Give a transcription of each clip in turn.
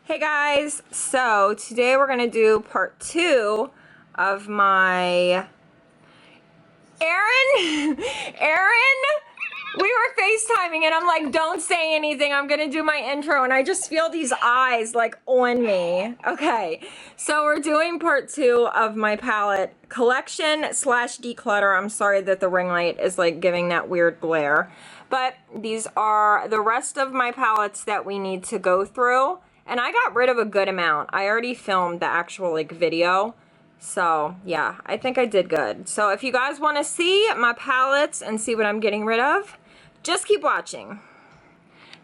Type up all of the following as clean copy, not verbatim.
Hey guys, so today we're gonna do part 2 of my Aaron, we were FaceTiming and I'm like, don't say anything, I'm gonna do my intro, and I just feel these eyes like on me. Okay, so we're doing part 2 of my palette collection slash declutter. I'm sorry that the ring light is like giving that weird glare, but these are the rest of my palettes that we need to go through. And I got rid of a good amount. I already filmed the actual like video. So yeah, I think I did good. So if you guys want to see my palettes and see what I'm getting rid of, just keep watching.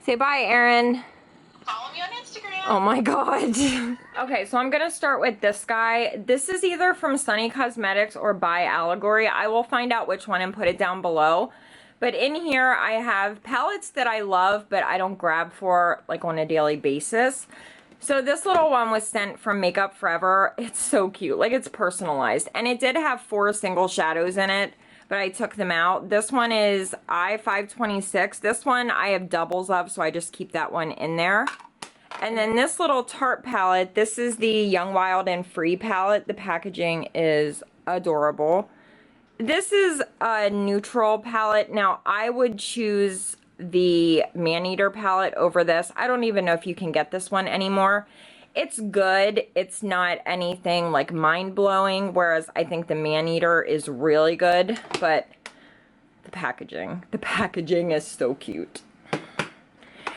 Say bye, Aaron. Follow me on Instagram. Oh my god. Okay, so I'm gonna start with this guy. This is either from Sunny Cosmetics or by Allegory. I will find out which one and put it down below. But in here, I have palettes that I love, but I don't grab for like on a daily basis. So this little one was sent from Makeup Forever. It's so cute, like it's personalized. And it did have 4 single shadows in it, but I took them out. This one is I-526. This one I have doubles of, so I just keep that one in there. And then this little Tarte palette, this is the Young, Wild, and Free palette. The packaging is adorable. This is a neutral palette. Now, I would choose the Maneater palette over this. I don't even know if you can get this one anymore. It's good. It's not anything like mind-blowing, whereas I think the Maneater is really good, but the packaging is so cute.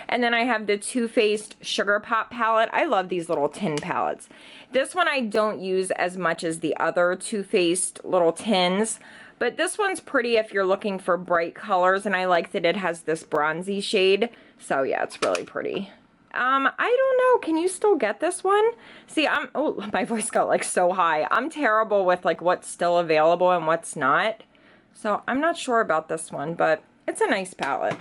And then I have the Too Faced Sugar Pop palette. I love these little tin palettes. This one I don't use as much as the other Too Faced little tins, but this one's pretty if you're looking for bright colors, and I like that it has this bronzy shade. So yeah, it's really pretty. I don't know, can you still get this one? See, oh, my voice got like so high. I'm terrible with like what's still available and what's not. So I'm not sure about this one, but it's a nice palette.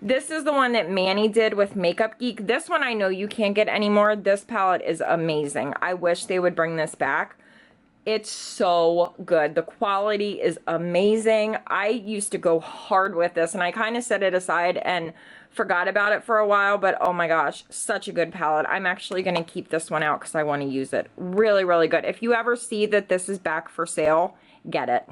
This is the one that Manny did with Makeup Geek. This one I know you can't get anymore. This palette is amazing. I wish they would bring this back. It's so good. The quality is amazing. I used to go hard with this, and I kind of set it aside and forgot about it for a while, but oh my gosh, such a good palette. I'm actually going to keep this one out because I want to use it. Really, really good. If you ever see that this is back for sale, get it.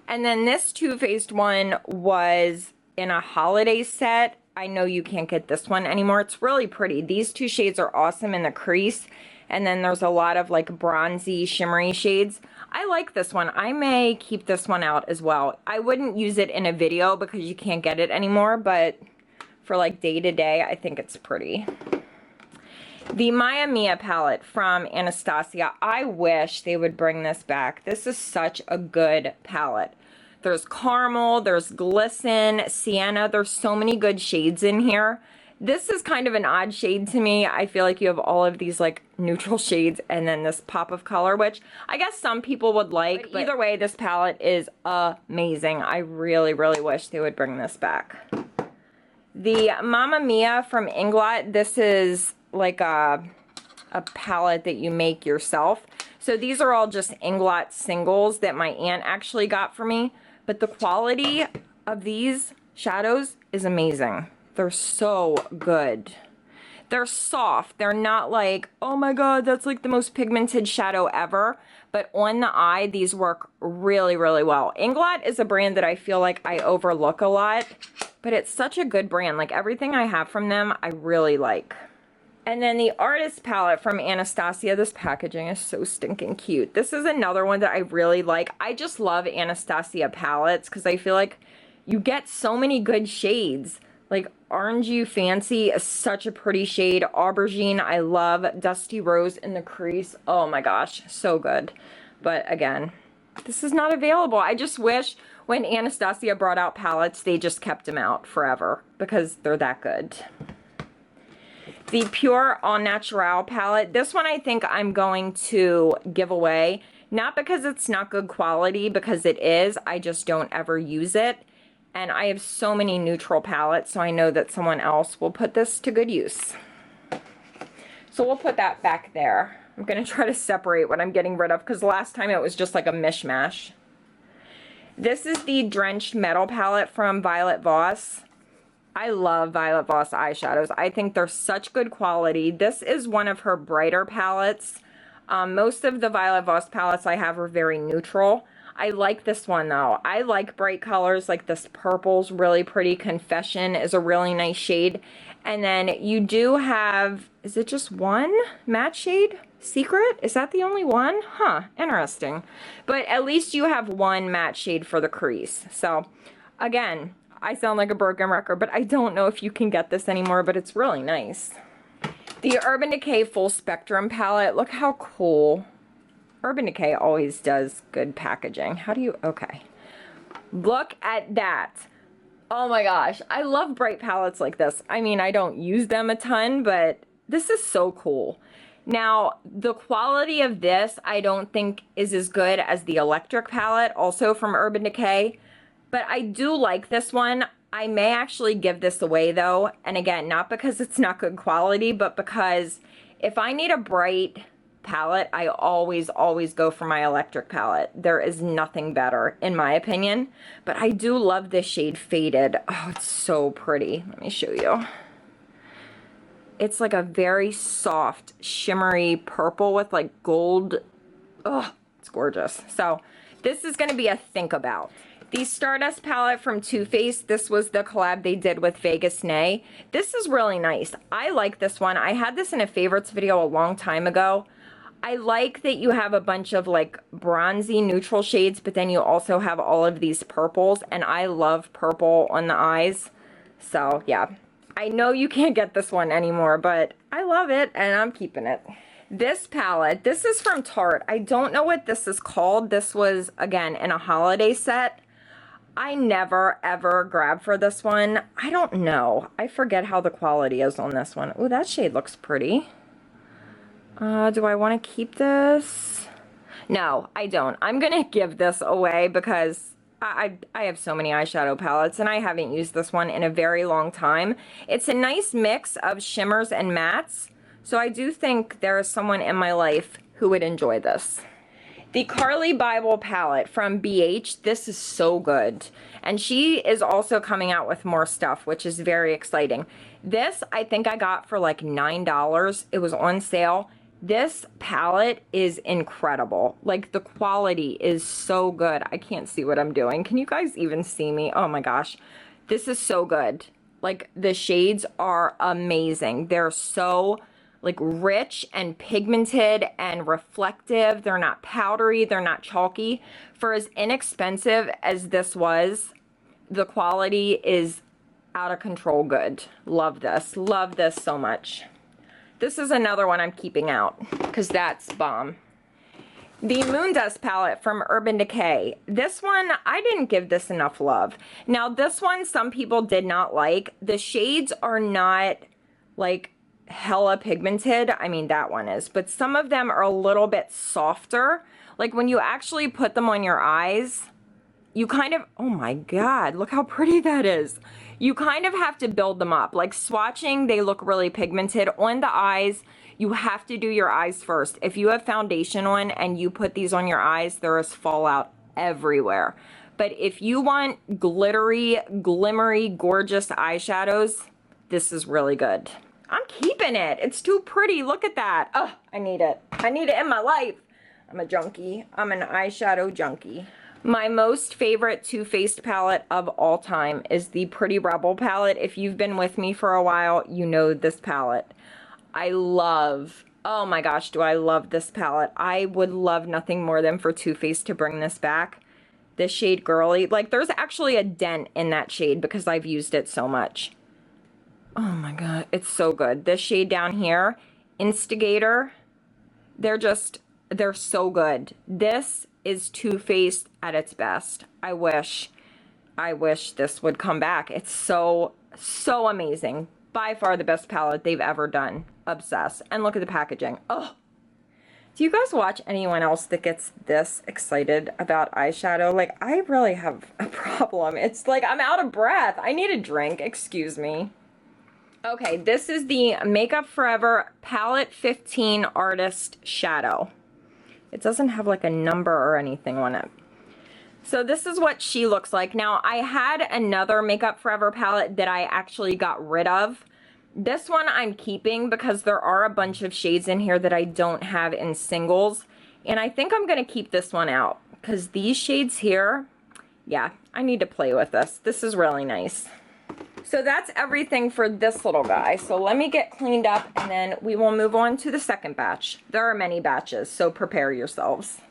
And then this Too Faced one was in a holiday set. I know you can't get this one anymore. It's really pretty. These 2 shades are awesome in the crease, and then there's a lot of like bronzy shimmery shades. I like this one. I may keep this one out as well. I wouldn't use it in a video because you can't get it anymore, but for like day to day, I think it's pretty. The Mia Mia palette from Anastasia. I wish they would bring this back. This is such a good palette. There's caramel, there's glisten, sienna. There's so many good shades in here. This is kind of an odd shade to me. I feel like you have all of these like neutral shades and then this pop of color, which I guess some people would like. But either way, this palette is amazing. I really, really wish they would bring this back. The Mamma Mia from Inglot. This is like a palette that you make yourself. So these are all just Inglot singles that my aunt actually got for me. But the quality of these shadows is amazing. They're so good. They're soft. They're not like, oh my god, that's like the most pigmented shadow ever. But on the eye, these work really, really well. Inglot is a brand that I feel like I overlook a lot. But it's such a good brand. Like everything I have from them, I really like. And then the Artist palette from Anastasia. This packaging is so stinking cute. This is another one that I really like. I just love Anastasia palettes because I feel like you get so many good shades. Like Orange You Fancy is such a pretty shade. Aubergine, I love. Dusty Rose in the crease. Oh my gosh, so good. But again, this is not available. I just wish when Anastasia brought out palettes, they just kept them out forever because they're that good. The Pure All Natural palette. This one I think I'm going to give away. Not because it's not good quality, because it is. I just don't ever use it. And I have so many neutral palettes, so I know that someone else will put this to good use. So we'll put that back there. I'm going to try to separate what I'm getting rid of, because last time it was just like a mishmash. This is the Drenched Metal palette from Violet Voss. I love Violet Voss eyeshadows. I think they're such good quality. This is one of her brighter palettes. Most of the Violet Voss palettes I have are very neutral. I like this one though. I like bright colors like this purple's really pretty. Confession is a really nice shade. And then you do have, is it just one matte shade? Secret? Is that the only one? Huh, interesting. But at least you have one matte shade for the crease. So again, I sound like a broken record, but I don't know if you can get this anymore, but it's really nice. The Urban Decay Full Spectrum palette, look how cool. Urban Decay always does good packaging. How do you, okay. Look at that. Oh my gosh, I love bright palettes like this. I mean, I don't use them a ton, but this is so cool. Now, the quality of this, I don't think is as good as the Electric palette, also from Urban Decay, but I do like this one. I may actually give this away though, and again, not because it's not good quality, but because if I need a bright palette, I always go for my Electric palette. There is nothing better, in my opinion, but I do love this shade Faded. Oh, it's so pretty. Let me show you. It's like a very soft, shimmery purple with like gold. Oh, it's gorgeous. So this is going to be a think about. The Stardust palette from Too Faced, this was the collab they did with Vegas Nay. This is really nice. I like this one. I had this in a favorites video a long time ago. I like that you have a bunch of like bronzy neutral shades, but then you also have all of these purples, and I love purple on the eyes. So yeah, I know you can't get this one anymore, but I love it and I'm keeping it. This palette, this is from Tarte. I don't know what this is called. This was, again, in a holiday set. I never, ever grab for this one. I don't know. I forget how the quality is on this one. Oh, that shade looks pretty. Do I want to keep this? No, I don't. I'm going to give this away because I have so many eyeshadow palettes and I haven't used this one in a very long time. It's a nice mix of shimmers and mattes. So I do think there is someone in my life who would enjoy this. The Carly Bible palette from BH, this is so good. And she is also coming out with more stuff, which is very exciting. This, I think I got for like $9. It was on sale. This palette is incredible. Like, the quality is so good. I can't see what I'm doing. Can you guys even see me? Oh my gosh. This is so good. Like, the shades are amazing. They're so like rich and pigmented and reflective. They're not powdery, they're not chalky. For as inexpensive as this was, the quality is out of control good. Love this so much. This is another one I'm keeping out because that's bomb. The Moondust palette from Urban Decay. This one, I didn't give this enough love. Now this one, some people did not like. The shades are not like hella pigmented. I mean, that one is, but some of them are a little bit softer. Like when you actually put them on your eyes, you kind of, oh my God, look how pretty that is. You kind of have to build them up. Like swatching, they look really pigmented. On the eyes, you have to do your eyes first. If you have foundation on and you put these on your eyes, there is fallout everywhere. But if you want glittery, glimmery, gorgeous eyeshadows, this is really good. I'm keeping it. It's too pretty. Look at that. Oh, I need it. I need it in my life. I'm a junkie. I'm an eyeshadow junkie. My most favorite Too Faced palette of all time is the Pretty Rebel palette. If you've been with me for a while, you know this palette. I love, oh my gosh, do I love this palette. I would love nothing more than for Too Faced to bring this back. This shade Girly, like there's actually a dent in that shade because I've used it so much. Oh my God, it's so good. This shade down here, Instigator, they're so good. This is Too Faced at its best. I wish this would come back. It's so amazing. By far the best palette they've ever done. Obsessed. And look at the packaging. Oh, do you guys watch anyone else that gets this excited about eyeshadow? Like, I really have a problem. It's like I'm out of breath. I need a drink. Excuse me. Okay, this is the Makeup Forever Palette 15 Artist Shadow. It doesn't have like a number or anything on it. So this is what she looks like. Now, I had another Makeup Forever palette that I actually got rid of. This one I'm keeping because there are a bunch of shades in here that I don't have in singles. And I think I'm going to keep this one out because these shades here, yeah, I need to play with this. This is really nice. So that's everything for this little guy. So let me get cleaned up and then we will move on to the second batch. There are many batches, so prepare yourselves.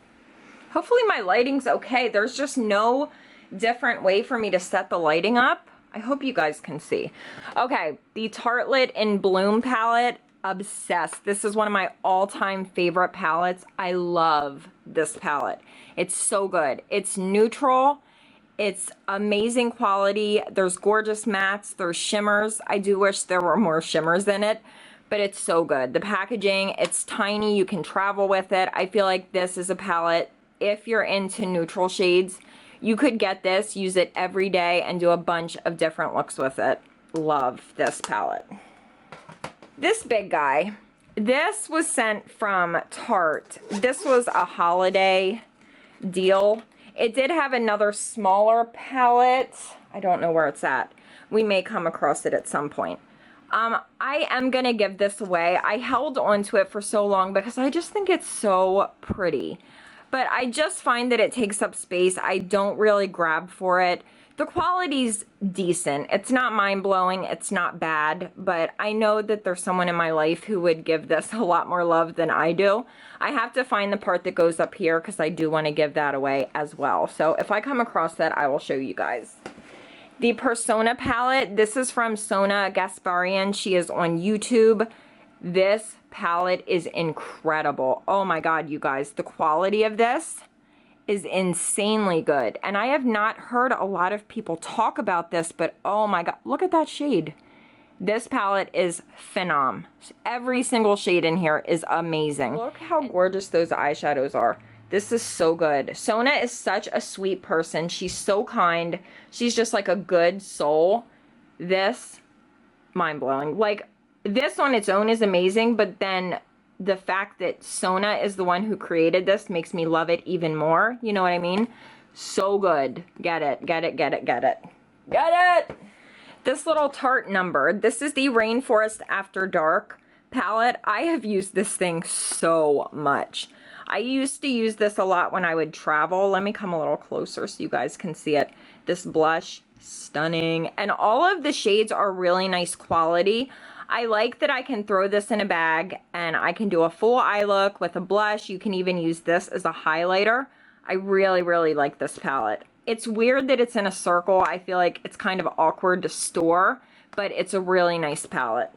Hopefully my lighting's okay. There's just no different way for me to set the lighting up. I hope you guys can see. Okay, the Tartelette in Bloom palette, obsessed. This is one of my all-time favorite palettes. I love this palette. It's so good. It's neutral. It's amazing quality. There's gorgeous mattes. There's shimmers. I do wish there were more shimmers in it, but it's so good. The packaging, it's tiny. You can travel with it. I feel like this is a palette, if you're into neutral shades, you could get this, use it every day, and do a bunch of different looks with it. Love this palette. This big guy, this was sent from Tarte. This was a holiday deal. It did have another smaller palette. I don't know where it's at. We may come across it at some point. I am gonna give this away. I held onto it for so long because I just think it's so pretty. But I just find that it takes up space. I don't really grab for it. The quality's decent. It's not mind-blowing. It's not bad. But I know that there's someone in my life who would give this a lot more love than I do. I have to find the part that goes up here because I do want to give that away as well. So if I come across that, I will show you guys. The Persona palette. This is from Sona Gasparian. She is on YouTube. This palette is incredible. Oh my god, you guys, the quality of this is insanely good. And I have not heard a lot of people talk about this, but oh my god, look at that shade. This palette is phenom. Every single shade in here is amazing. Look how gorgeous those eyeshadows are. This is so good. Sona is such a sweet person. She's so kind. She's just like a good soul. This, mind-blowing. Like, this on its own is amazing, but then the fact that Sona is the one who created this makes me love it even more. You know what I mean? So good. Get it, get it, get it, get it. Get it! This little Tarte numbered. This is the Rainforest After Dark palette. I have used this thing so much. I used to use this a lot when I would travel. Let me come a little closer so you guys can see it. This blush, stunning. And all of the shades are really nice quality. I like that I can throw this in a bag and I can do a full eye look with a blush. You can even use this as a highlighter. I really, really like this palette. It's weird that it's in a circle. I feel like it's kind of awkward to store, but it's a really nice palette.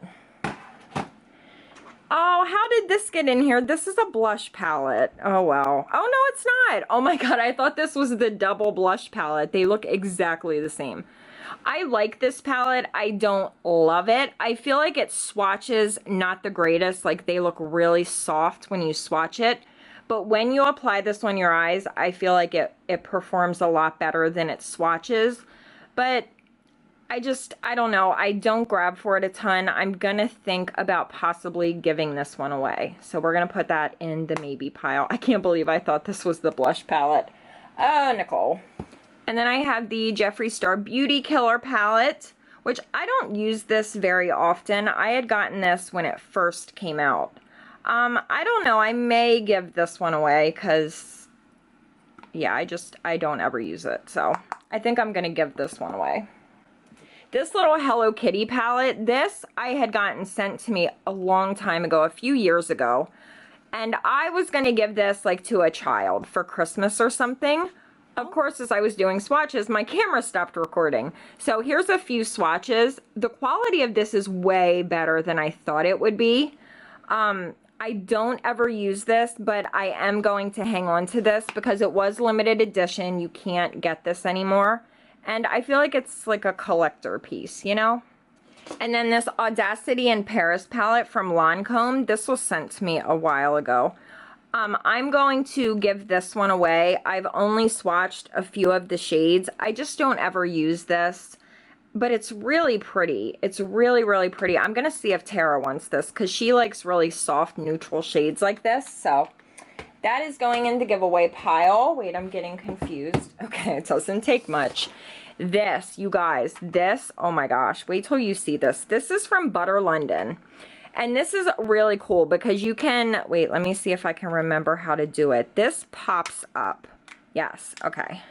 Oh, how did this get in here? This is a blush palette. Oh, wow. Oh, no, it's not. Oh my god, I thought this was the double blush palette. They look exactly the same. I like this palette. I don't love it. I feel like its swatches not the greatest. Like, they look really soft when you swatch it. But when you apply this on your eyes, I feel like it performs a lot better than its swatches. But I don't know. I don't grab for it a ton. I'm gonna think about possibly giving this one away. So we're gonna put that in the maybe pile. I can't believe I thought this was the blush palette. Oh, Nicole. And then I have the Jeffree Star Beauty Killer palette, which I don't use this very often. I had gotten this when it first came out. I don't know. I may give this one away because, yeah, I don't ever use it. So I think I'm gonna give this one away. This little Hello Kitty palette, this I had gotten sent to me a long time ago, a few years ago. And I was going to give this like to a child for Christmas or something. Of course, as I was doing swatches, my camera stopped recording. So here's a few swatches. The quality of this is way better than I thought it would be. I don't ever use this, but I am going to hang on to this because it was limited edition. You can't get this anymore. And I feel like it's like a collector piece, you know? And then this Audacity in Paris palette from Lancome. This was sent to me a while ago. I'm going to give this one away. I've only swatched a few of the shades. I just don't ever use this. But it's really pretty. It's really, really pretty. I'm going to see if Tara wants this because she likes really soft, neutral shades like this. So That is going in the giveaway pile. Wait, I'm getting confused. Okay, it doesn't take much. This, you guys, this, oh my gosh, wait till you see this. This is from Butter London. And this is really cool because you can, wait, let me see if I can remember how to do it. This pops up. Yes, okay.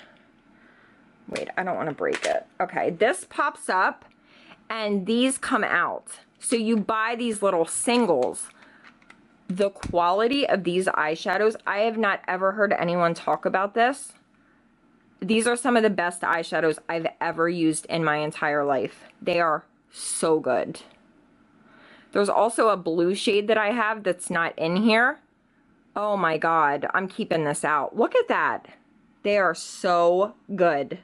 Wait, I don't want to break it. Okay, this pops up and these come out. So you buy these little singles. The quality of these eyeshadows, I have not ever heard anyone talk about this. These are some of the best eyeshadows I've ever used in my entire life. They are so good. There's also a blue shade that I have that's not in here. Oh my God, I'm keeping this out. Look at that. They are so good.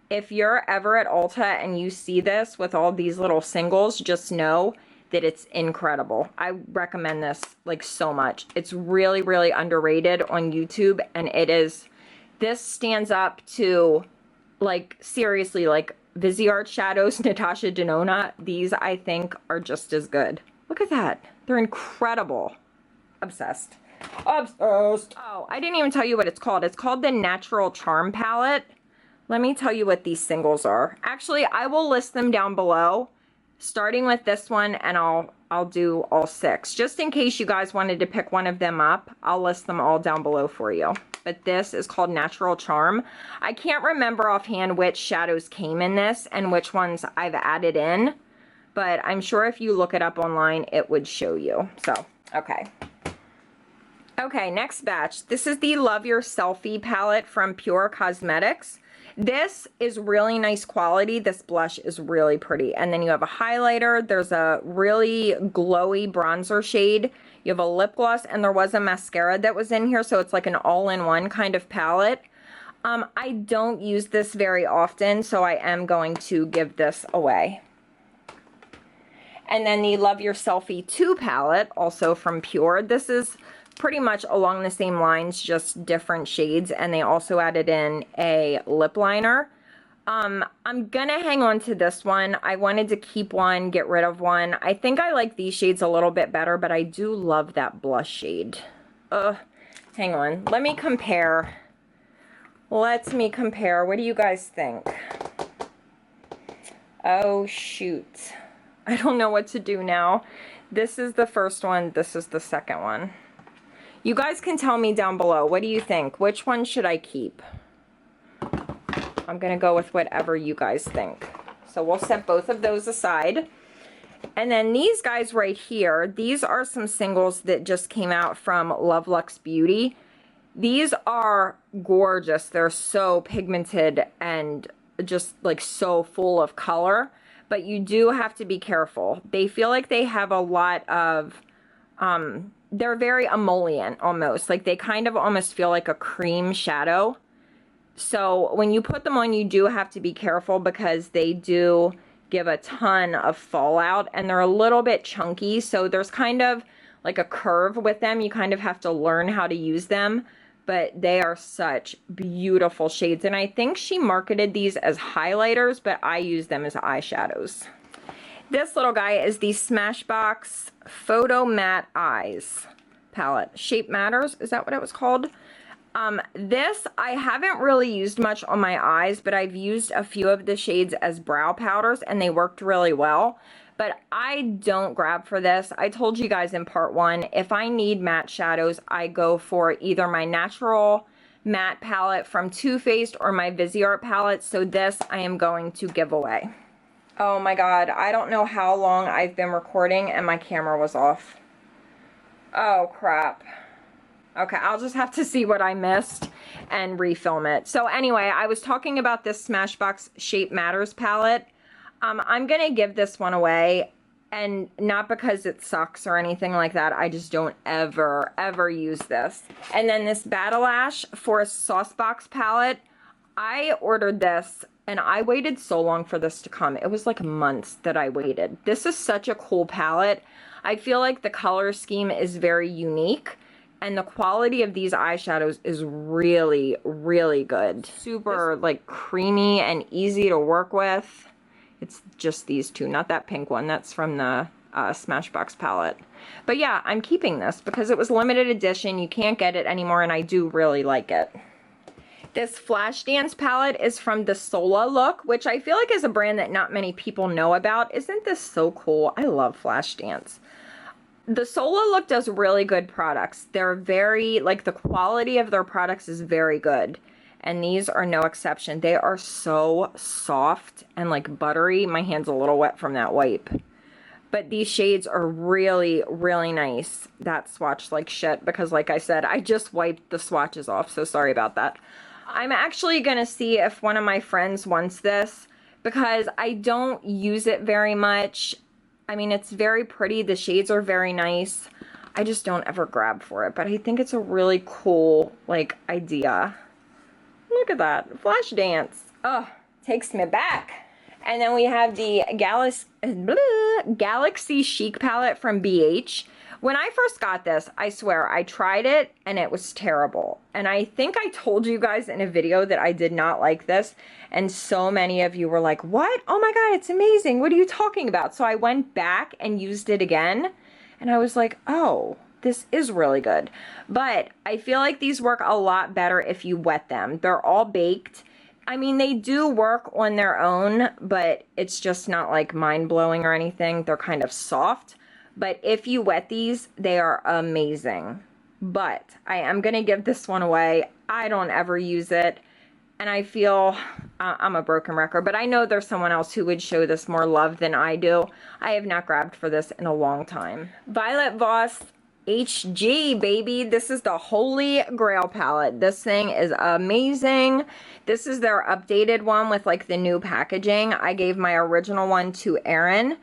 If you're ever at Ulta and you see this with all these little singles, just know that it's incredible. I recommend this like so much. It's really, really underrated on YouTube, and it is, this stands up to like seriously like Viseart shadows, Natasha Denona. These I think are just as good. Look at that. They're incredible. Obsessed. Obsessed. Oh, I didn't even tell you what it's called. It's called the Natural Charm Palette. Let me tell you what these singles are. Actually, I will list them down below, starting with this one, and I'll do all 6. Just in case you guys wanted to pick one of them up, I'll list them all down below for you. But this is called Natural Charm. I can't remember offhand which shadows came in this and which ones I've added in, but I'm sure if you look it up online, it would show you. So, okay. Okay, next batch. This is the Love Your Selfie palette from Pure Cosmetics. This is really nice quality. This blush is really pretty. And then you have a highlighter. There's a really glowy bronzer shade. You have a lip gloss, and there was a mascara that was in here, so it's like an all-in-one kind of palette. I don't use this very often, so I am going to give this away. And then the Love Your Selfie 2 palette, also from Pure. This is pretty much along the same lines, just different shades, and they also added in a lip liner. I'm gonna hang on to this one. I wanted to keep one, get rid of one. I think I like these shades a little bit better, but I do love that blush shade. Hang on, let me compare. Let me compare. What do you guys think? Oh shoot, I don't know what to do now. This is the first one, this is the second one. You guys can tell me down below. What do you think? Which one should I keep? I'm going to go with whatever you guys think. So we'll set both of those aside. And then these guys right here, these are some singles that just came out from Love Luxe Beauty. These are gorgeous. They're so pigmented and just like so full of color. But you do have to be careful. They feel like they have a lot of... they're very emollient almost. Like they kind of almost feel like a cream shadow. So when you put them on, you do have to be careful because they do give a ton of fallout, and they're a little bit chunky. So there's kind of like a curve with them. You kind of have to learn how to use them, but they are such beautiful shades. And I think she marketed these as highlighters, but I use them as eyeshadows. This little guy is the Smashbox Photo Matte Eyes palette. Shape Matters, is that what it was called? This I haven't really used much on my eyes, but I've used a few of the shades as brow powders, and they worked really well. But I don't grab for this. I told you guys in part 1, if I need matte shadows, I go for either my natural matte palette from Too Faced or my Viseart palette. So this I am going to give away. Oh my God, I don't know how long I've been recording and my camera was off. Oh crap. Okay, I'll just have to see what I missed and refilm it. So anyway, I was talking about this Smashbox Shape Matters palette. I'm gonna give this one away, and not because it sucks or anything like that. I just don't ever use this. And then this Battle Ash for a Saucebox palette. I ordered this and I waited so long for this to come. It was like months that I waited. This is such a cool palette. I feel like the color scheme is very unique, and the quality of these eyeshadows is really, really good. Super like creamy and easy to work with. It's just these two, not that pink one. That's from the Smashbox palette. But yeah, I'm keeping this because it was limited edition. You can't get it anymore, and I do really like it. This Flashdance palette is from the Sola look, which I feel like is a brand that not many people know about. Isn't this so cool? I love Flashdance. The Sola look does really good products. They're very, like, the quality of their products is very good. And these are no exception. They are so soft and like buttery. My hand's a little wet from that wipe. But these shades are really, really nice. That swatched like shit because, like I said, I just wiped the swatches off. So sorry about that. I'm actually going to see if one of my friends wants this because I don't use it very much. I mean, it's very pretty. The shades are very nice. I just don't ever grab for it. But I think it's a really cool, like, idea. Look at that. Flashdance. Oh, takes me back. And then we have the Galaxy Chic palette from BH. When I first got this, I swear, I tried it and it was terrible. And I think I told you guys in a video that I did not like this. And so many of you were like, what? Oh my God, it's amazing. What are you talking about? So I went back and used it again. And I was like, oh, this is really good. But I feel like these work a lot better if you wet them. They're all baked. I mean, they do work on their own, but it's just not like mind-blowing or anything. They're kind of soft. But if you wet these, they are amazing. But I am going to give this one away. I don't ever use it. And I feel I'm a broken record, but I know there's someone else who would show this more love than I do. I have not grabbed for this in a long time. Violet Voss HG, baby. This is the Holy Grail palette. This thing is amazing. This is their updated one with like the new packaging. I gave my original one to Erin.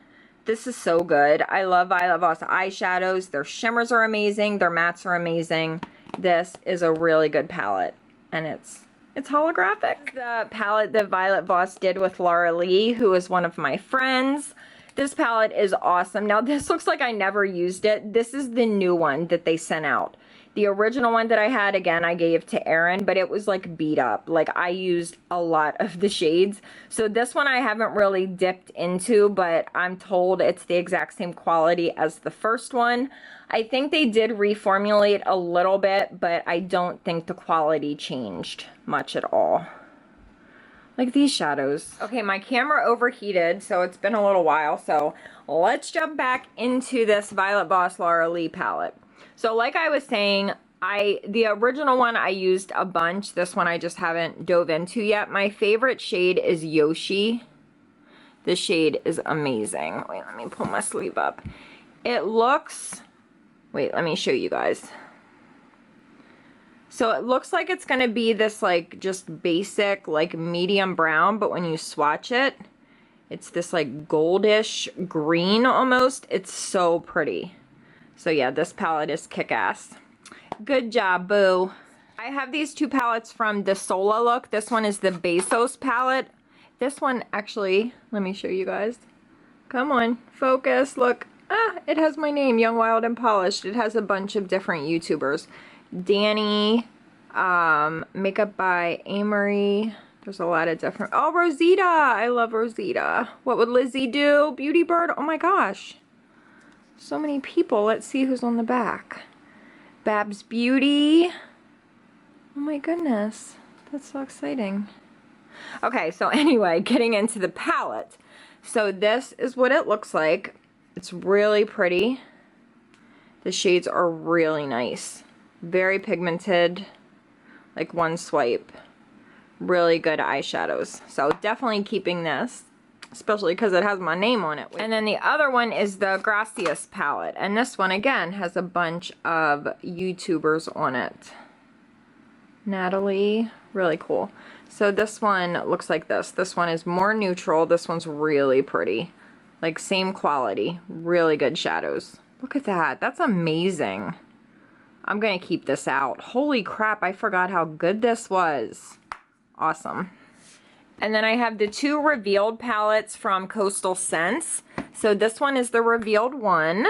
This is so good. I love Violet Voss eyeshadows. Their shimmers are amazing. Their mattes are amazing. This is a really good palette, and it's holographic. The palette that Violet Voss did with Laura Lee, who is one of my friends. This palette is awesome. Now, this looks like I never used it. This is the new one that they sent out. The original one that I had, again, I gave to Erin, but it was like beat up. Like, I used a lot of the shades. So this one I haven't really dipped into, but I'm told it's the exact same quality as the first one. I think they did reformulate a little bit, but I don't think the quality changed much at all. Like these shadows. Okay, my camera overheated, so it's been a little while. So let's jump back into this Violet Voss Laura Lee palette. So like I was saying, the original one I used a bunch. This one I just haven't dove into yet. My favorite shade is Yoshi. This shade is amazing. Wait, let me pull my sleeve up. It looks... Wait, let me show you guys. So it looks like it's going to be this like just basic like medium brown, but when you swatch it, it's this like goldish green almost. It's so pretty. So yeah, this palette is kick-ass. Good job, boo. I have these two palettes from the Sola look. This one is the Bezos palette. This one actually, let me show you guys. Come on, focus, look. Ah, it has my name, Young, Wild, and Polished. It has a bunch of different YouTubers. Danny, makeup by Amory. There's a lot of different... Oh, Rosita! I love Rosita. What would Lizzie do? Beauty Bird? Oh my gosh. So many people. Let's see who's on the back. Babs Beauty. Oh my goodness. That's so exciting. Okay, so anyway, getting into the palette. So this is what it looks like. It's really pretty. The shades are really nice. Very pigmented. Like one swipe. Really good eyeshadows. So definitely keeping this. Especially because it has my name on it. And then the other one is the Gracias palette. And this one, again, has a bunch of YouTubers on it. Natalie. Really cool. So this one looks like this. This one is more neutral. This one's really pretty. Like same quality. Really good shadows. Look at that. That's amazing. I'm going to keep this out. Holy crap, I forgot how good this was. Awesome. And then I have the two revealed palettes from Coastal Scents. So this one is the revealed one.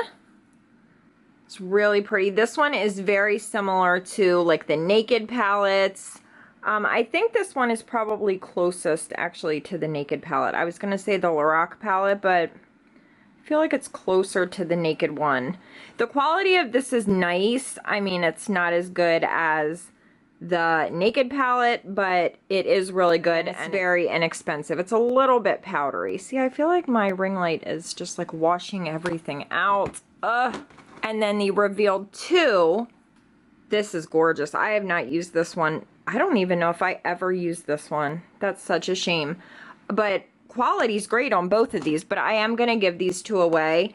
It's really pretty. This one is very similar to like the Naked palettes. I think this one is probably closest actually to the Naked palette. I was going to say the Lorac palette, but I I feel like it's closer to the Naked one. The quality of this is nice. I mean, it's not as good as the Naked palette, but it is really good and very inexpensive. It's a little bit powdery. See, I feel like my ring light is just like washing everything out. Ugh. And then the Revealed 2. This is gorgeous. I have not used this one. I don't even know if I ever used this one. That's such a shame. But quality's great on both of these, but I am going to give these two away.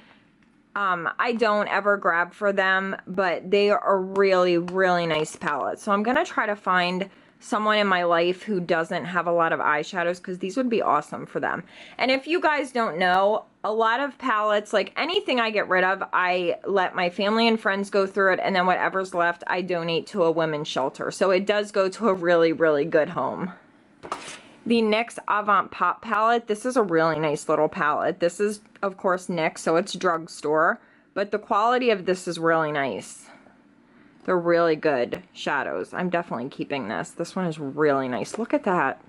I don't ever grab for them, but they are really, really nice palettes. So I'm going to try to find someone in my life who doesn't have a lot of eyeshadows, because these would be awesome for them. And if you guys don't know, a lot of palettes, like anything I get rid of, I let my family and friends go through it, and then whatever's left, I donate to a women's shelter. So it does go to a really, really good home. The NYX AVANT Pop palette, this is a really nice little palette. This is, of course, NYX, so it's drugstore, but the quality of this is really nice. They're really good shadows. I'm definitely keeping this. This one is really nice. Look at that.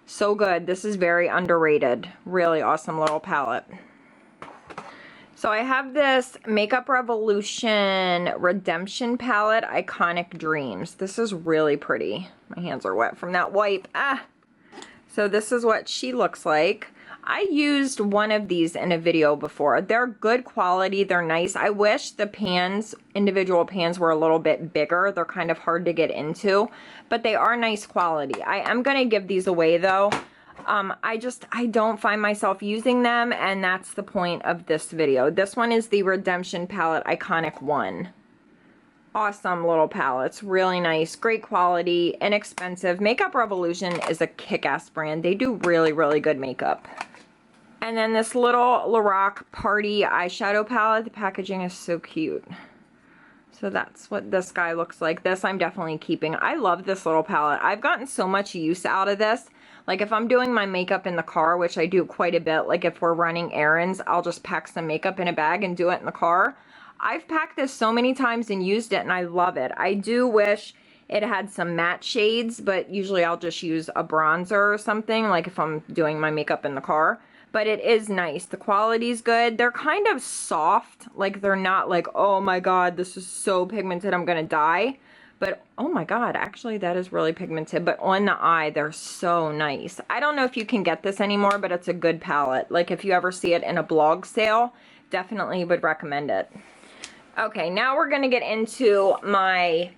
So good. This is very underrated. Really awesome little palette. So I have this Makeup Revolution Redemption palette, Iconic Dreams. This is really pretty. My hands are wet from that wipe. Ah! So this is what she looks like. I used one of these in a video before. They're good quality. They're nice. I wish the pans, individual pans, were a little bit bigger. They're kind of hard to get into, but they are nice quality. I am going to give these away though. I don't find myself using them, and that's the point of this video. This one is the Redemption palette, Iconic 1. Awesome little palettes, really nice, great quality, inexpensive. Makeup Revolution is a kick-ass brand. They do really, really good makeup. And then this little Lorac Party eyeshadow palette. The packaging is so cute. So that's what this guy looks like. This I'm definitely keeping. I love this little palette. I've gotten so much use out of this. Like if I'm doing my makeup in the car, which I do quite a bit, like if we're running errands, I'll just pack some makeup in a bag and do it in the car. I've packed this so many times and used it, and I love it. I do wish it had some matte shades, but usually I'll just use a bronzer or something, like if I'm doing my makeup in the car. But it is nice. The quality's good. They're kind of soft. Like they're not like, oh my god, this is so pigmented, I'm gonna die. But oh my god, actually that is really pigmented. But on the eye, they're so nice. I don't know if you can get this anymore, but it's a good palette. Like if you ever see it in a blog sale, definitely would recommend it. Okay, now we're gonna get into my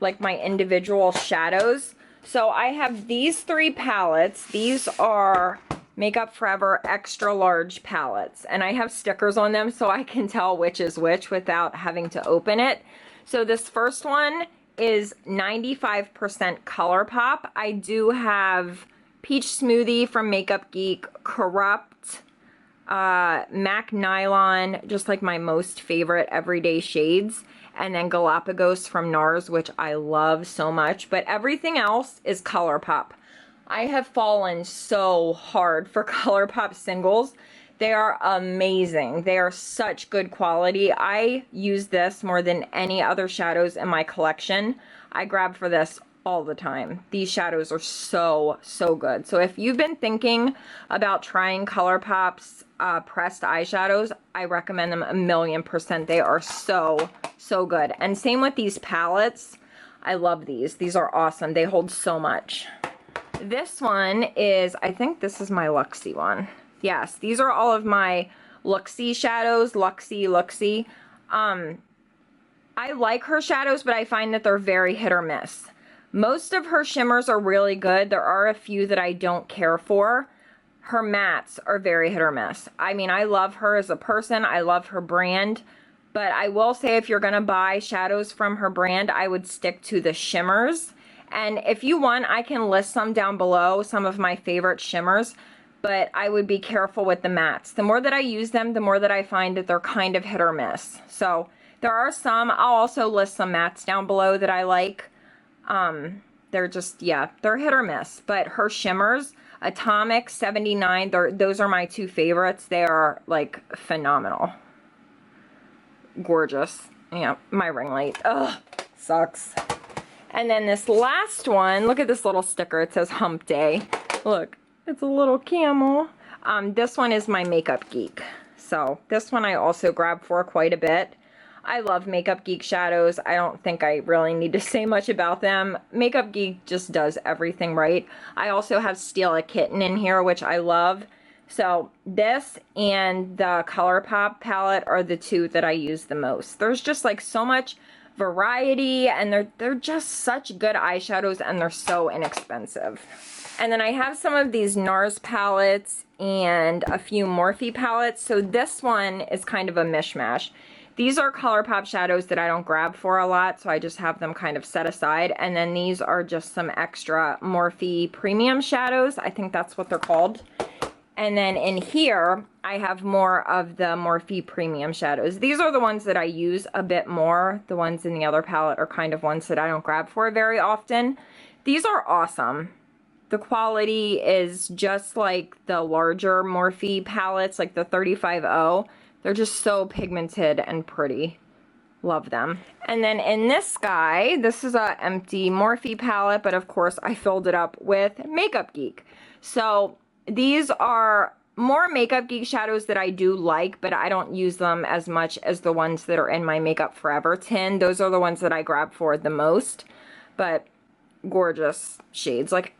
individual shadows. So I have these three palettes. These are Makeup Forever extra large palettes, and I have stickers on them so I can tell which is which without having to open it. So this first one is 95% Colourpop. I do have Peach Smoothie from Makeup Geek, Corrupt, MAC Nylon, just like my most favorite everyday shades, and then Galapagos from Nars, which I love so much, but everything else is Colourpop. I have fallen so hard for Colourpop singles. They are amazing. They are such good quality. I use this more than any other shadows in my collection. I grab for this all the time. These shadows are so, so good. So if you've been thinking about trying Colourpop's pressed eyeshadows, I recommend them 1,000,000%. They are so, so good. And same with these palettes. I love these. These are awesome. They hold so much. This one is, I think this is my Luxie one. Yes, these are all of my Luxie shadows. Luxie. I like her shadows, but I find that they're very hit or miss. Most of her shimmers are really good. There are a few that I don't care for. Her mattes are very hit or miss. I mean, I love her as a person. I love her brand. But I will say if you're going to buy shadows from her brand, I would stick to the shimmers. And if you want, I can list some down below, some of my favorite shimmers. But I would be careful with the mattes. The more that I use them, the more that I find that they're kind of hit or miss. So there are some. I'll also list some mattes down below that I like. They're just, yeah, they're hit or miss. But her shimmers, Atomic, 79, those are my two favorites. They are, like, phenomenal. Gorgeous. Yeah, my ring light. Ugh, sucks. And then this last one, look at this little sticker. It says Hump Day. Look, it's a little camel. This one is my Makeup Geek. So this one I also grabbed for quite a bit. I love Makeup Geek shadows. I don't think I really need to say much about them. Makeup Geek just does everything right. I also have Steal a Kitten in here, which I love. So this and the Colourpop palette are the two that I use the most. There's just like so much variety, and they're just such good eyeshadows, and they're so inexpensive. And then I have some of these Nars palettes and a few Morphe palettes. So this one is kind of a mishmash. These are Colourpop shadows that I don't grab for a lot, so I just have them kind of set aside. And then these are just some extra Morphe premium shadows. I think that's what they're called. And then in here, I have more of the Morphe premium shadows. These are the ones that I use a bit more. The ones in the other palette are kind of ones that I don't grab for very often. These are awesome. The quality is just like the larger Morphe palettes, like the 35O. They're just so pigmented and pretty. Love them. And then in this guy, this is a empty Morphe palette, but of course I filled it up with Makeup Geek. So these are more Makeup Geek shadows that I do like, but I don't use them as much as the ones that are in my Makeup Forever tin. Those are the ones that I grab for the most, but gorgeous shades. Like,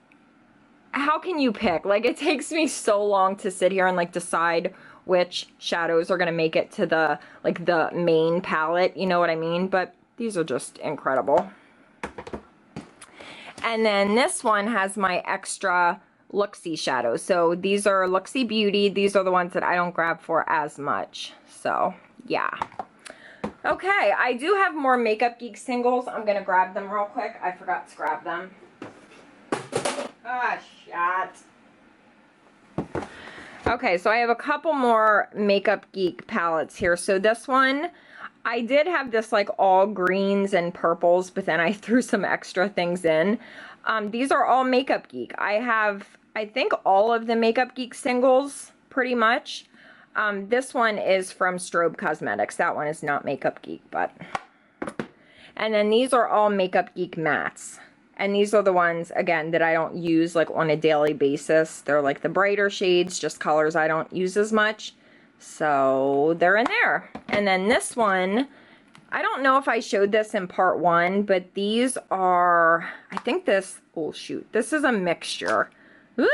how can you pick? Like, it takes me so long to sit here and like decide which shadows are going to make it to the like the main palette, you know what I mean? But these are just incredible. And then this one has my extra Luxie shadows. So these are Luxie Beauty. These are the ones that I don't grab for as much. So yeah. Okay, I do have more Makeup Geek singles. I'm going to grab them real quick. I forgot to grab them. Ah, shit. Okay, so I have a couple more Makeup Geek palettes here. So this one, I did have this like all greens and purples, but then I threw some extra things in. These are all Makeup Geek. I have, I think, all of the Makeup Geek singles, pretty much. This one is from Strobe Cosmetics. That one is not Makeup Geek, but... And then these are all Makeup Geek mattes. And these are the ones, again, that I don't use like on a daily basis. They're like the brighter shades, just colors I don't use as much. So they're in there. And then this one, I don't know if I showed this in part one, but these are, I think this, oh shoot, this is a mixture. Woo!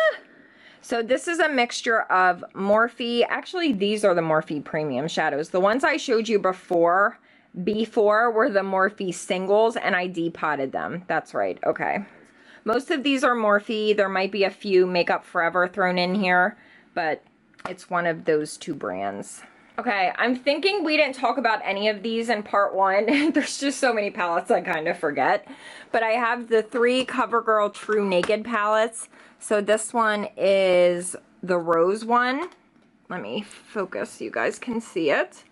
So this is a mixture of Morphe. Actually, these are the Morphe premium shadows. The ones I showed you before were the Morphe singles, and I depotted them. That's right. Okay. Most of these are Morphe. There might be a few Makeup Forever thrown in here, but it's one of those two brands. Okay, I'm thinking we didn't talk about any of these in part one. There's just so many palettes I kind of forget. But I have the 3 CoverGirl True Naked palettes. So this one is the rose one. Let me focus so you guys can see it.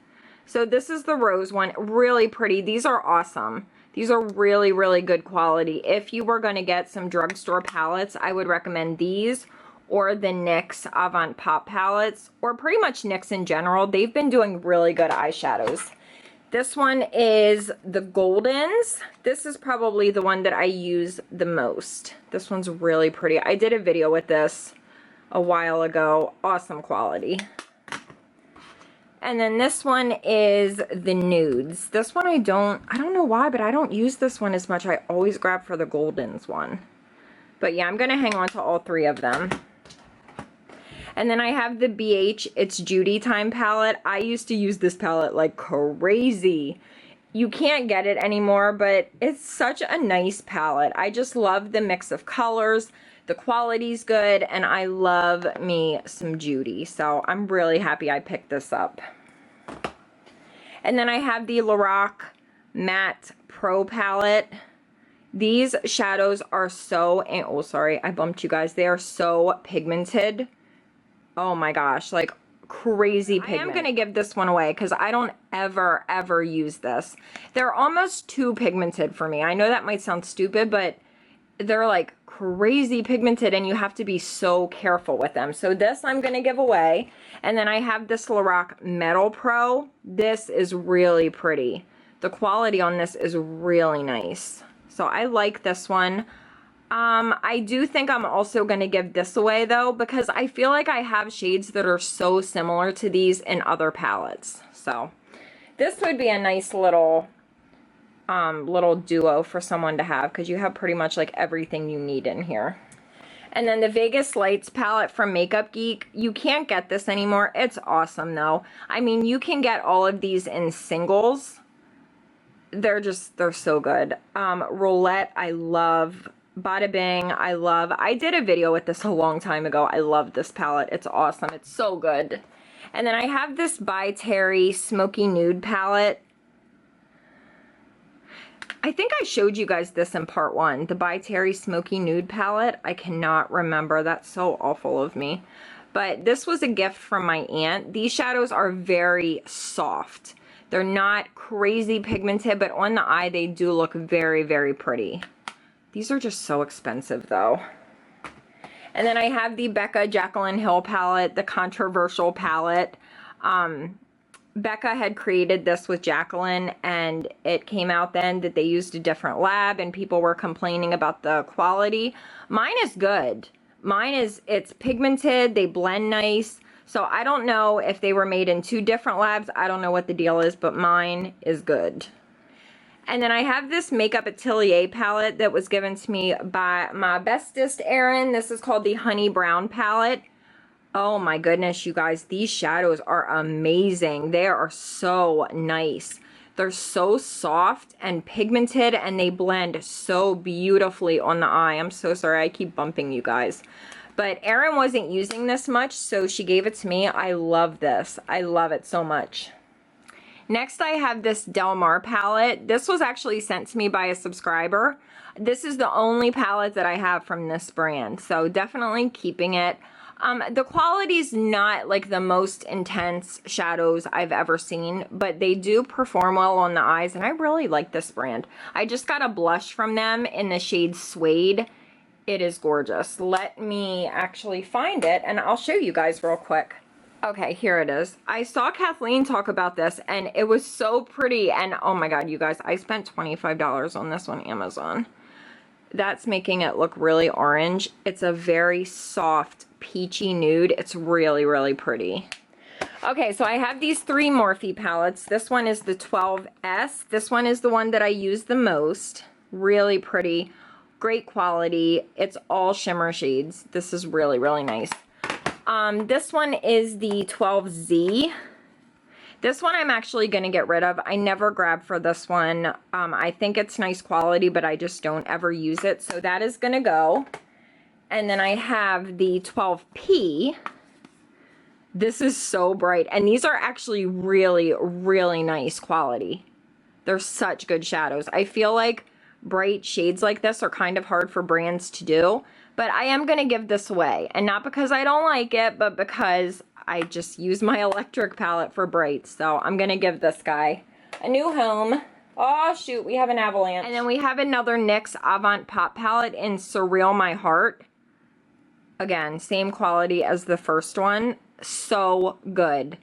So this is the rose one, really pretty. These are awesome. These are really, really good quality. If you were going to get some drugstore palettes, I would recommend these or the NYX AVANT Pop palettes, or pretty much NYX in general. They've been doing really good eyeshadows. This one is the Goldens. This is probably the one that I use the most. This one's really pretty. I did a video with this a while ago. Awesome quality. And then this one is the Nudes. This one I don't know why, but I don't use this one as much. I always grab for the Goldens one. But yeah, I'm going to hang on to all 3 of them. And then I have the BH It's Judy Time palette. I used to use this palette like crazy. You can't get it anymore, but it's such a nice palette. I just love the mix of colors. The quality's good, and I love me some Judy. So I'm really happy I picked this up. And then I have the Lorac Matte Pro palette. These shadows are so, oh sorry, I bumped you guys. They are so pigmented. Oh my gosh, like crazy pigment. I am gonna give this one away because I don't ever use this. They're almost too pigmented for me. I know that might sound stupid, but they're like crazy pigmented and you have to be so careful with them. So this I'm gonna give away. And then I have this Lorac Metal Pro. This is really pretty. The quality on this is really nice. So I like this one. I do think I'm also going to give this away though, because I feel like I have shades that are so similar to these in other palettes. So this would be a nice little duo for someone to have, because you have pretty much like everything you need in here. And then the Vegas Lights palette from Makeup Geek. You can't get this anymore. It's awesome though. I mean, you can get all of these in singles. They're so good. Roulette, I love. Bada Bing, I love. I did a video with this a long time ago. I love this palette. It's awesome. It's so good. And then I have this by Terry Smoky Nude palette. I think I showed you guys this in part 1. The by Terry Smoky Nude palette. I cannot remember. That's so awful of me. But this was a gift from my aunt. These shadows are very soft. They're not crazy pigmented, but on the eye they do look very, very pretty. These are just so expensive though. And then I have the Becca Jaclyn Hill palette, the controversial palette. Becca had created this with Jaclyn, and it came out then that they used a different lab and people were complaining about the quality. Mine is good. It's pigmented, they blend nice. So I don't know if they were made in 2 different labs. I don't know what the deal is, but mine is good. And then I have this Makeup Atelier palette that was given to me by my bestest Erin. This is called the Honey Brown palette. Oh my goodness, you guys, these shadows are amazing. They are so nice. They're so soft and pigmented, and they blend so beautifully on the eye. I'm so sorry, I keep bumping you guys. But Erin wasn't using this much, so she gave it to me. I love this. I love it so much. Next, I have this Del Mar palette. This was actually sent to me by a subscriber. This is the only palette that I have from this brand, so definitely keeping it. The quality's not like the most intense shadows I've ever seen, but they do perform well on the eyes, and I really like this brand. I just got a blush from them in the shade Suede. It is gorgeous. Let me actually find it, and I'll show you guys real quick. Okay, here it is. I saw Kathleen talk about this, and it was so pretty, and oh my god, you guys, I spent $25 on this on Amazon. That's making it look really orange. It's a very soft, peachy nude. It's really, really pretty. Okay, so I have these 3 Morphe palettes. This one is the 12S. This one is the one that I use the most. Really pretty. Great quality. It's all shimmer shades. This is really, really nice. This one is the 12Z. This one I'm actually going to get rid of. I never grab for this one. I think it's nice quality, but I just don't ever use it. So that is going to go. And then I have the 12P. This is so bright. And these are actually really, really nice quality. They're such good shadows. I feel like bright shades like this are kind of hard for brands to do. But I am going to give this away. And not because I don't like it, but because I just use my electric palette for brights. So I'm going to give this guy a new home. Oh, shoot, we have an avalanche. And then we have another NYX Avant Pop palette in Surreal My Heart. Again, same quality as the first one. So good.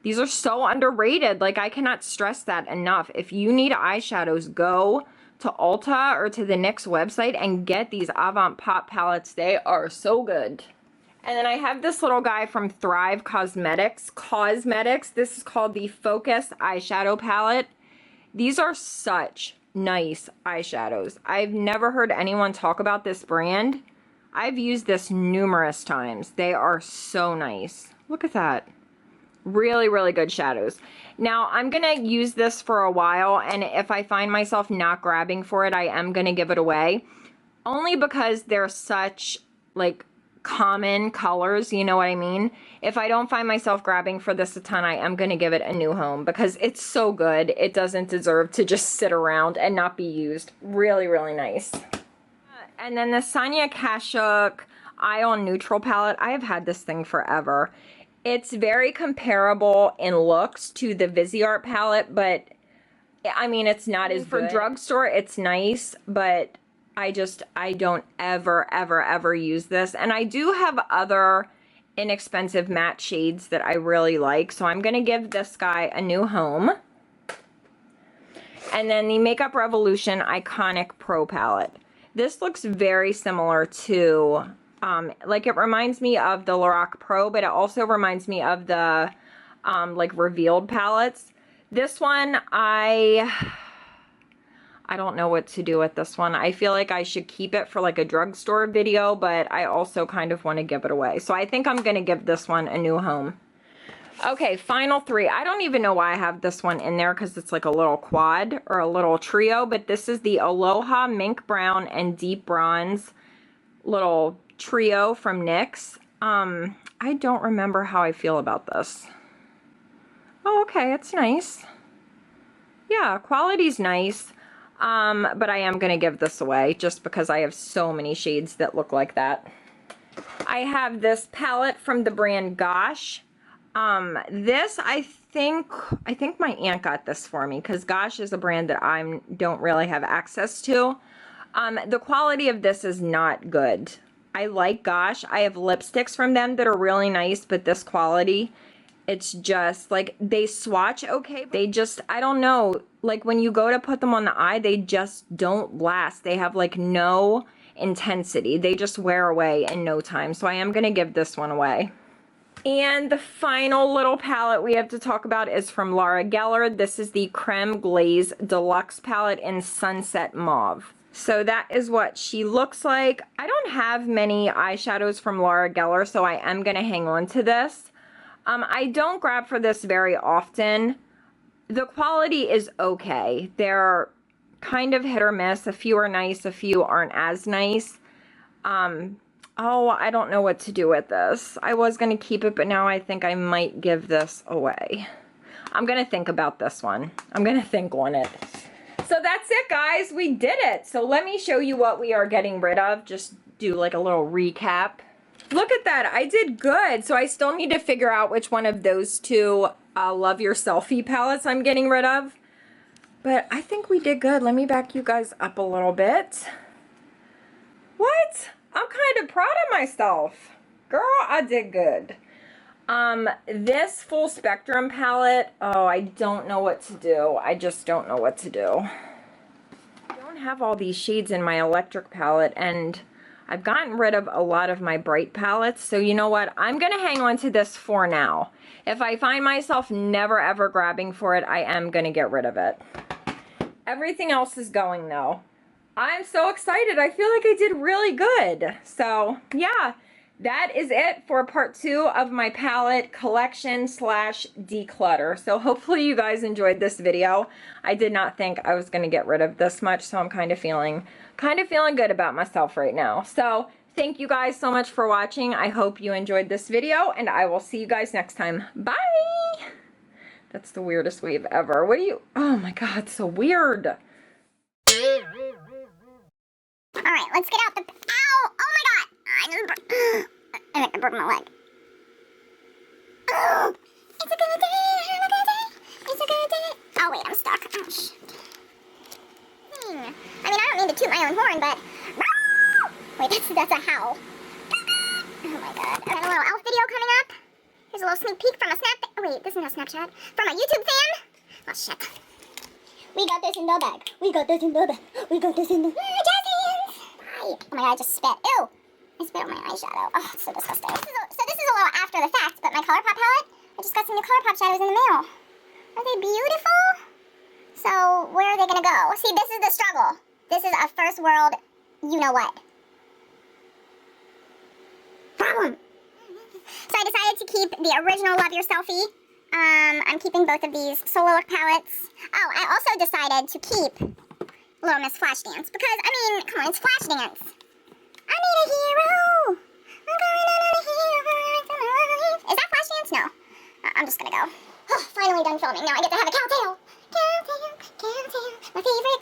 These are so underrated. Like, I cannot stress that enough. If you need eyeshadows, go to Ulta or to the NYX website and get these Avant Pop palettes. They are so good. And then I have this little guy from Thrive Cosmetics. This is called the Focus Eyeshadow Palette. These are such nice eyeshadows. I've never heard anyone talk about this brand. I've used this numerous times. They are so nice. Look at that. Really, really good shadows. Now, I'm going to use this for a while, and if I find myself not grabbing for it, I am going to give it away. Only because they're such, like, common colors, you know what I mean? If I don't find myself grabbing for this a ton, I am going to give it a new home because it's so good. It doesn't deserve to just sit around and not be used. Really, really nice. And then the Sonia Kashuk Eye on Neutral palette. I have had this thing forever. It's very comparable in looks to the Viseart palette, but I mean, it's not as good. For Drugstore, it's nice, but I don't ever use this. And I do have other inexpensive matte shades that I really like, so I'm going to give this guy a new home. And then the Makeup Revolution Iconic Pro palette. This looks very similar to, like it reminds me of the Lorac Pro, but it also reminds me of the, like revealed palettes. This one, I don't know what to do with this one. I feel like I should keep it for like a drugstore video, but I also kind of want to give it away. So I think I'm going to give this one a new home. Okay, final three. I don't even know why I have this one in there because it's like a little quad or a little trio, but this is the Aloha Mink Brown and Deep Bronze little trio from NYX. I don't remember how I feel about this. Oh, okay, it's nice. Yeah, quality's nice. But I am going to give this away just because I have so many shades that look like that. I have this palette from the brand Gosh. This, I think my aunt got this for me because Gosh is a brand that I don't really have access to. The quality of this is not good. I like Gosh. I have lipsticks from them that are really nice, but this quality, it's just like they swatch okay. They just, I don't know, like when you go to put them on the eye, they just don't last. They have like no intensity. They just wear away in no time. So I am going to give this one away. And the final little palette we have to talk about is from Laura Geller. This is the Creme Glaze Deluxe palette in Sunset Mauve. So that is what she looks like. I don't have many eyeshadows from Laura Geller, so I am going to hang on to this. I don't grab for this very often. The quality is okay. They're kind of hit or miss. A few are nice, a few aren't as nice. Oh, I don't know what to do with this. I was going to keep it, but now I think I might give this away. I'm going to think about this one. I'm going to think on it. So that's it, guys. We did it. So let me show you what we are getting rid of. Just do like a little recap. Look at that. I did good. So I still need to figure out which one of those two Love Your Selfie palettes I'm getting rid of. But I think we did good. Let me back you guys up a little bit. What? I'm kind of proud of myself. Girl, I did good. This Full Spectrum palette, oh, I don't know what to do. I just don't know what to do. I don't have all these shades in my electric palette, and I've gotten rid of a lot of my bright palettes. So you know what? I'm going to hang on to this for now. If I find myself never ever grabbing for it, I am going to get rid of it. Everything else is going though. I'm so excited. I feel like I did really good. So yeah, that is it for part 2 of my palette collection / declutter. So hopefully you guys enjoyed this video. I did not think I was going to get rid of this much, so I'm kind of feeling good about myself right now. So thank you guys so much for watching. I hope you enjoyed this video, and I will see you guys next time. Bye! That's the weirdest wave ever. What do you... Oh my god, so weird. Alright, let's get out the... Ow! Oh my god! I broke my leg. Oh! It's a good day! It's a good day! Oh wait, I'm stuck. Oh shit. I mean, I don't mean to toot my own horn, but... Wait, that's a howl. Oh my god. I got a little elf video coming up. Here's a little sneak peek from a Snap... Oh wait, this is not Snapchat. From a YouTube fan. Oh shit. We got this in the bag. We got this in the bag. We got this in the... Jazzies! Hi. Oh my god, I just spit. Ew! I spit on my eyeshadow. Oh, it's so disgusting. So this is a little after the fact, but my Colourpop palette, I just got some new Colourpop shadows in the mail. Are they beautiful? So, where are they gonna go? See, this is the struggle. This is a first world, you-know-what. Problem. So I decided to keep the original Love Your Selfie. I'm keeping both of these Sola look palettes. Oh, I also decided to keep Little Miss Flashdance, because, I mean, come on, it's Flashdance. I need a hero. I'm going on a hero. Is that Flashdance? No. I'm just gonna go. Oh, finally done filming. Now I get to have a cowtail. Cowtail, cowtail, my favorite